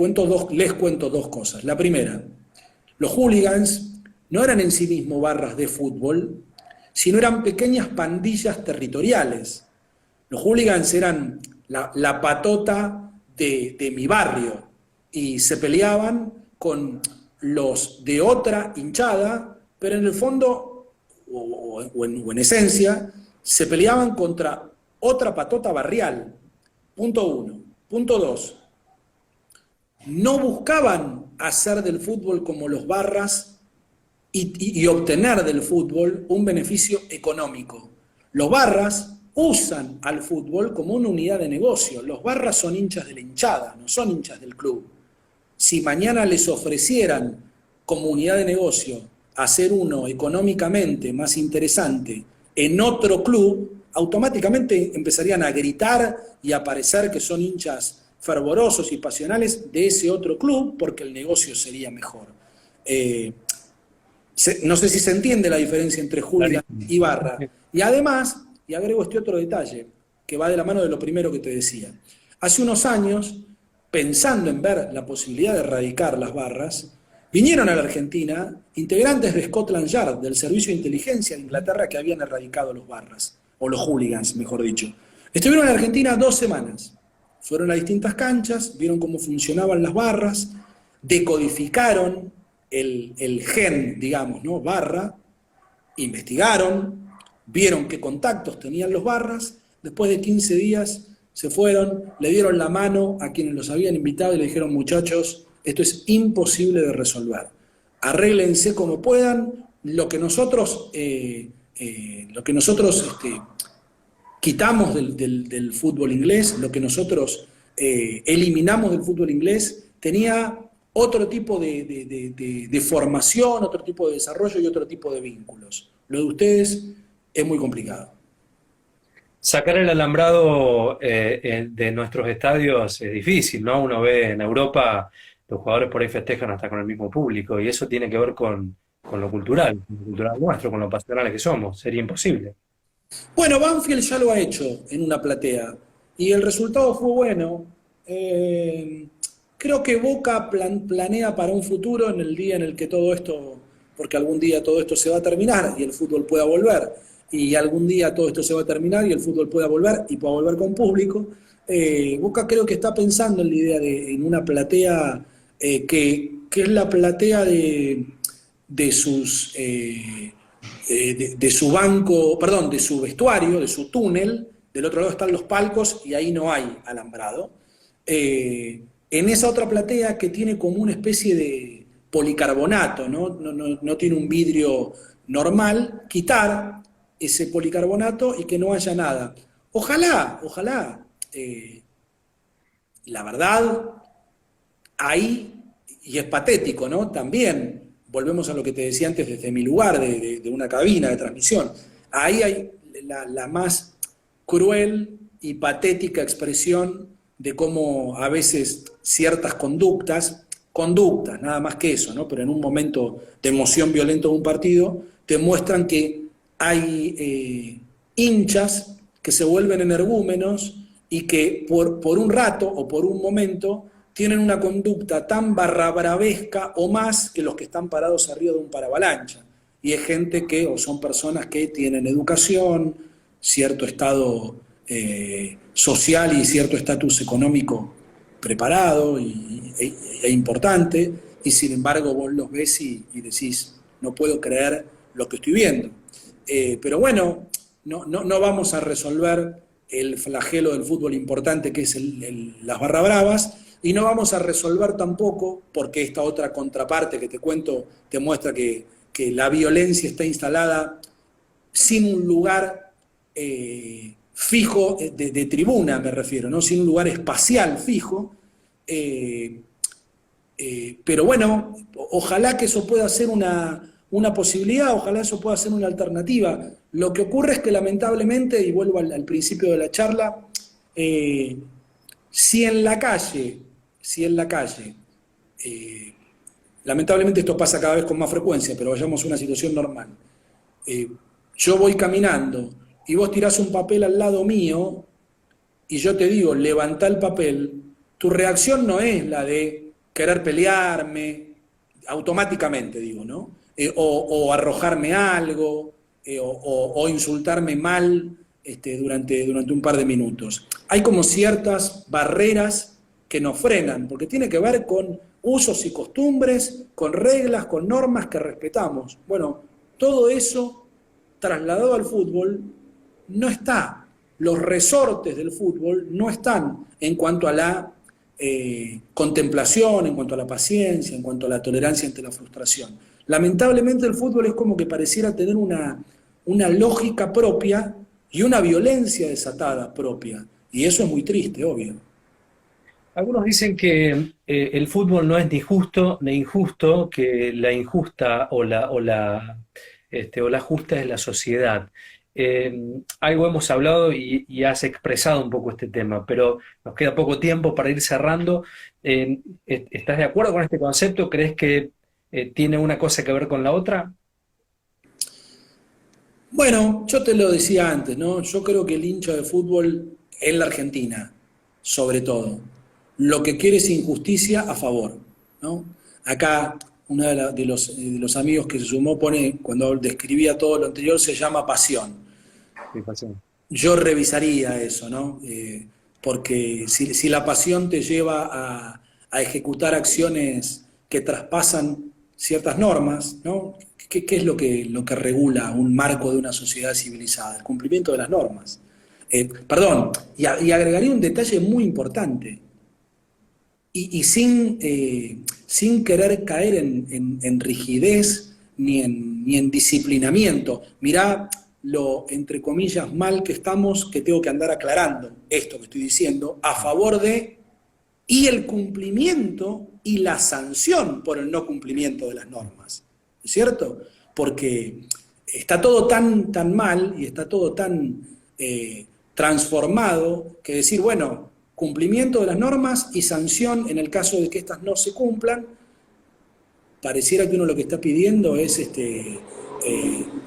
cuento dos cosas. La primera, los hooligans no eran en sí mismos barras de fútbol, sino eran pequeñas pandillas territoriales. Los hooligans eran la patota de mi barrio y se peleaban con los de otra hinchada, pero en el fondo, o en esencia, se peleaban contra otra patota barrial. Punto uno. Punto dos, no buscaban hacer del fútbol como los barras y obtener del fútbol un beneficio económico. Los barras usan al fútbol como una unidad de negocio. Los barras son hinchas de la hinchada, no son hinchas del club. Si mañana les ofrecieran como unidad de negocio hacer uno económicamente más interesante en otro club, automáticamente empezarían a gritar y a parecer que son hinchas fervorosos y pasionales de ese otro club porque el negocio sería mejor. No sé si se entiende la diferencia entre hooligan Clarísimo. y barra. Y además, y agrego este otro detalle, que va de la mano de lo primero que te decía. Hace unos años, pensando en ver la posibilidad de erradicar las barras, vinieron a la Argentina integrantes de Scotland Yard, del Servicio de Inteligencia de Inglaterra, que habían erradicado los barras, o los hooligans, mejor dicho. Estuvieron en la Argentina 2 semanas. Fueron a distintas canchas, vieron cómo funcionaban las barras, decodificaron el gen, digamos, ¿no? Barra, investigaron, vieron qué contactos tenían los barras, después de 15 días se fueron, le dieron la mano a quienes los habían invitado y le dijeron, muchachos, esto es imposible de resolver, arréglense como puedan, lo que nosotros quitamos del fútbol inglés, lo que nosotros eliminamos del fútbol inglés, tenía otro tipo de formación, otro tipo de desarrollo y otro tipo de vínculos. Lo de ustedes es muy complicado. Sacar el alambrado de nuestros estadios es difícil, ¿no? Uno ve en Europa, los jugadores por ahí festejan hasta con el mismo público, y eso tiene que ver con con lo cultural nuestro, con lo pasionales que somos. Sería imposible. Bueno, Banfield ya lo ha hecho en una platea y el resultado fue bueno. Creo que Boca planea para un futuro en el día en el que todo esto, porque algún día todo esto se va a terminar y el fútbol pueda volver, y algún día todo esto se va a terminar y el fútbol pueda volver y pueda volver con público. Boca creo que está pensando en la idea en una platea que es la platea de sus de su banco, perdón, de su vestuario, de su túnel. Del otro lado están los palcos y ahí no hay alambrado. En esa otra platea que tiene como una especie de policarbonato, no tiene un vidrio normal, quitar ese policarbonato y que no haya nada. Ojalá, la verdad, ahí, y es patético, ¿no? También volvemos a lo que te decía antes desde mi lugar, de una cabina de transmisión. Ahí hay la más cruel y patética expresión de cómo a veces ciertas conductas, nada más que eso, ¿no? Pero en un momento de emoción violenta de un partido, te muestran que hay hinchas que se vuelven energúmenos y que por un rato o por un momento tienen una conducta tan barrabravesca o más que los que están parados arriba de un paravalancha. Y es gente que, o son personas que tienen educación, cierto estado social y cierto estatus económico preparado e importante, y sin embargo vos los ves y decís, no puedo creer lo que estoy viendo. Pero bueno, no vamos a resolver el flagelo del fútbol importante que es las barra bravas, y no vamos a resolver tampoco, porque esta otra contraparte que te cuento te muestra que la violencia está instalada sin un lugar fijo de tribuna, me refiero, ¿no? Sin un lugar espacial fijo. Pero bueno, ojalá que eso pueda ser una posibilidad, ojalá eso pueda ser una alternativa. Lo que ocurre es que lamentablemente, y vuelvo al principio de la charla, si en la calle, lamentablemente esto pasa cada vez con más frecuencia, pero vayamos a una situación normal. Yo voy caminando y vos tirás un papel al lado mío y yo te digo, levantá el papel, tu reacción no es la de querer pelearme, automáticamente digo, ¿no? O arrojarme algo, o insultarme mal durante un par de minutos. Hay como ciertas barreras que nos frenan, porque tiene que ver con usos y costumbres, con reglas, con normas que respetamos. Bueno, todo eso trasladado al fútbol no está. Los resortes del fútbol no están en cuanto a la contemplación, en cuanto a la paciencia, en cuanto a la tolerancia ante la frustración. Lamentablemente el fútbol es como que pareciera tener una lógica propia y una violencia desatada propia. Y eso es muy triste, obvio. Algunos dicen que el fútbol no es ni justo ni injusto, que la injusta o la justa es la sociedad. Algo hemos hablado y has expresado un poco este tema, pero nos queda poco tiempo para ir cerrando. ¿Estás de acuerdo con este concepto? ¿Crees que tiene una cosa que ver con la otra? Bueno, yo te lo decía antes, ¿no? Yo creo que el hincha de fútbol en la Argentina, sobre todo, lo que quiere es injusticia a favor, ¿no? Acá uno de los amigos que se sumó pone, cuando describía todo lo anterior, se llama pasión. Sí, pasión. Yo revisaría eso, ¿no? Porque si la pasión te lleva a ejecutar acciones que traspasan ciertas normas, ¿no? ¿Qué es lo que regula un marco de una sociedad civilizada? El cumplimiento de las normas. Perdón, y agregaría un detalle muy importante, y sin querer caer en rigidez ni en disciplinamiento. Mirá lo, entre comillas, mal que estamos, que tengo que andar aclarando esto que estoy diciendo, a favor de, y el cumplimiento y la sanción por el no cumplimiento de las normas. ¿Es cierto? Porque está todo tan mal y está todo tan transformado que decir, bueno, cumplimiento de las normas y sanción en el caso de que éstas no se cumplan, pareciera que uno lo que está pidiendo es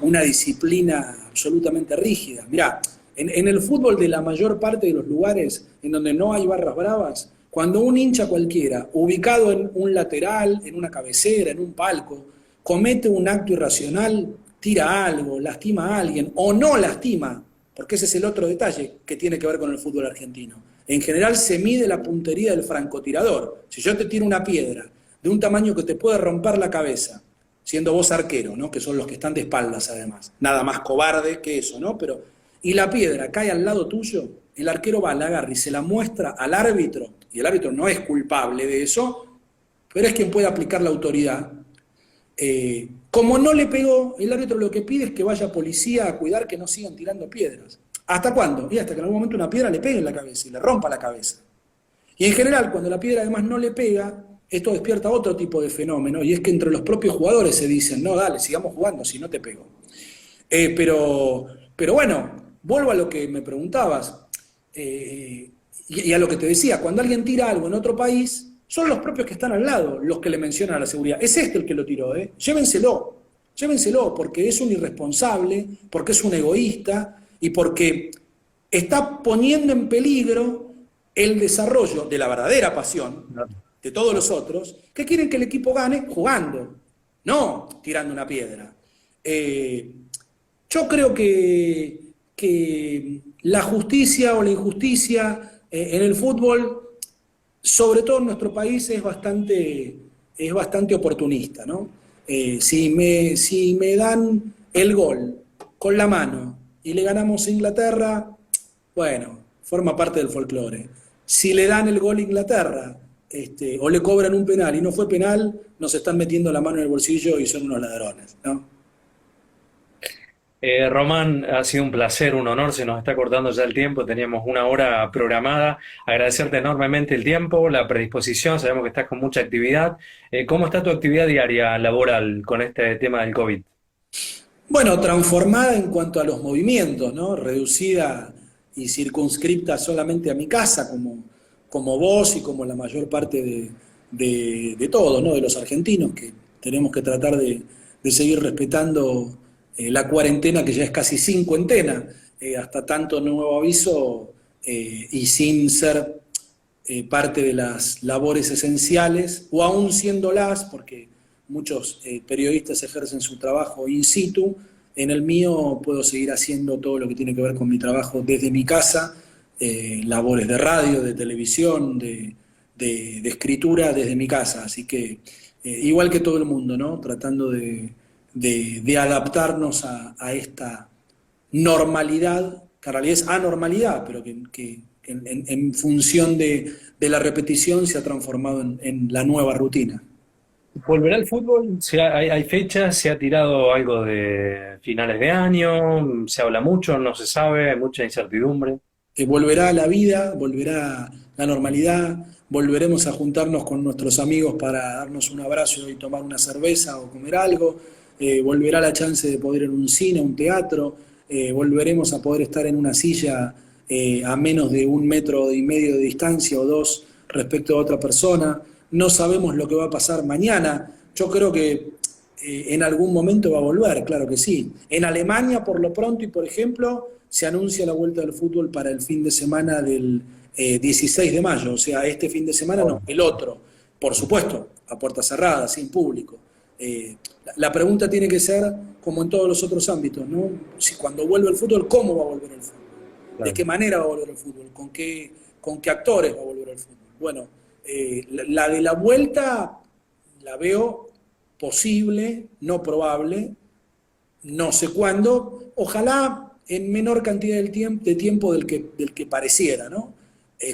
una disciplina absolutamente rígida. Mirá, en el fútbol de la mayor parte de los lugares en donde no hay barras bravas, cuando un hincha cualquiera, ubicado en un lateral, en una cabecera, en un palco, comete un acto irracional, tira algo, lastima a alguien o no lastima, porque ese es el otro detalle que tiene que ver con el fútbol argentino. En general se mide la puntería del francotirador. Si yo te tiro una piedra de un tamaño que te puede romper la cabeza, siendo vos arquero, ¿no? Que son los que están de espaldas además, nada más cobarde que eso, ¿no? Y la piedra cae al lado tuyo, el arquero va, la agarra y se la muestra al árbitro, y el árbitro no es culpable de eso, pero es quien puede aplicar la autoridad. Como no le pegó, el árbitro lo que pide es que vaya policía a cuidar que no sigan tirando piedras. ¿Hasta cuándo? Y hasta que en algún momento una piedra le pegue en la cabeza y le rompa la cabeza. Y en general, cuando la piedra además no le pega, esto despierta otro tipo de fenómeno, y es que entre los propios jugadores se dicen, no, dale, sigamos jugando, si no te pego. Pero bueno, vuelvo a lo que me preguntabas, y a lo que te decía, cuando alguien tira algo en otro país, son los propios que están al lado los que le mencionan a la seguridad. Es este el que lo tiró, llévenselo, porque es un irresponsable, porque es un egoísta, y porque está poniendo en peligro el desarrollo de la verdadera pasión de todos los otros, que quieren que el equipo gane jugando, no tirando una piedra. Yo creo que la justicia o la injusticia en el fútbol, sobre todo en nuestro país, es bastante oportunista, ¿no? Si me dan el gol con la mano y le ganamos a Inglaterra, bueno, forma parte del folclore. Si le dan el gol a Inglaterra, o le cobran un penal y no fue penal, nos están metiendo la mano en el bolsillo y son unos ladrones, ¿no? Román, ha sido un placer, un honor, se nos está cortando ya el tiempo, teníamos una hora programada. Agradecerte enormemente el tiempo, la predisposición, sabemos que estás con mucha actividad. ¿Cómo está tu actividad diaria laboral con este tema del COVID? Bueno, transformada en cuanto a los movimientos, ¿no? Reducida y circunscripta solamente a mi casa, como vos y como la mayor parte de todos, ¿no? De los argentinos, que tenemos que tratar de seguir respetando la cuarentena, que ya es casi cincuentena, hasta tanto nuevo aviso, y sin ser parte de las labores esenciales, o aún siéndolas, porque muchos periodistas ejercen su trabajo in situ. En el mío puedo seguir haciendo todo lo que tiene que ver con mi trabajo desde mi casa, labores de radio, de televisión, de escritura desde mi casa. Así que, igual que todo el mundo, ¿no? Tratando de adaptarnos a esta normalidad, que en realidad es anormalidad, pero que en función de la repetición se ha transformado en la nueva rutina. ¿Volverá el fútbol? ¿Hay fechas? ¿Se ha tirado algo de finales de año? ¿Se habla mucho? ¿No se sabe? ¿Hay mucha incertidumbre? Volverá a la vida, volverá la normalidad, volveremos a juntarnos con nuestros amigos para darnos un abrazo y tomar una cerveza o comer algo, volverá la chance de poder ir a un cine, a un teatro, volveremos a poder estar en una silla a menos de 1,5 metros de distancia o 2 respecto a otra persona. No sabemos lo que va a pasar mañana. Yo creo que en algún momento va a volver, claro que sí. En Alemania, por lo pronto, y por ejemplo, se anuncia la vuelta del fútbol para el fin de semana del 16 de mayo, o sea, este fin de semana no, el otro, por supuesto, a puerta cerrada, sin público. La pregunta tiene que ser, como en todos los otros ámbitos, ¿no? Si cuando vuelve el fútbol, ¿cómo va a volver el fútbol? ¿De Claro. qué manera va a volver el fútbol? ¿Con qué actores va a volver el fútbol? Bueno, la de la vuelta la veo posible, no probable, no sé cuándo, ojalá en menor cantidad de tiempo del que pareciera, ¿no?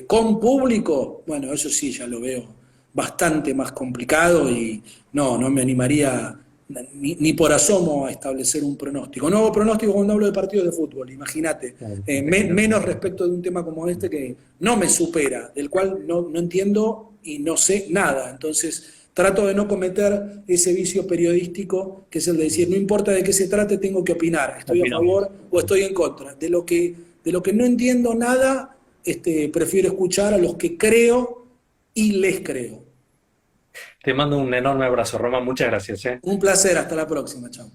Con público, bueno, eso sí, ya lo veo bastante más complicado y no me animaría ni por asomo a establecer un pronóstico. No hago pronóstico cuando hablo de partidos de fútbol, imagínate. Claro. Menos respecto de un tema como este que no me supera, del cual no entiendo y no sé nada. Entonces, trato de no cometer ese vicio periodístico, que es el de decir, no importa de qué se trate, tengo que opinar, estoy a Opinamos. favor o estoy en contra. De lo que no entiendo nada, prefiero escuchar a los que creo y les creo. Te mando un enorme abrazo, Román. Muchas gracias, ¿eh? Un placer, hasta la próxima, chao.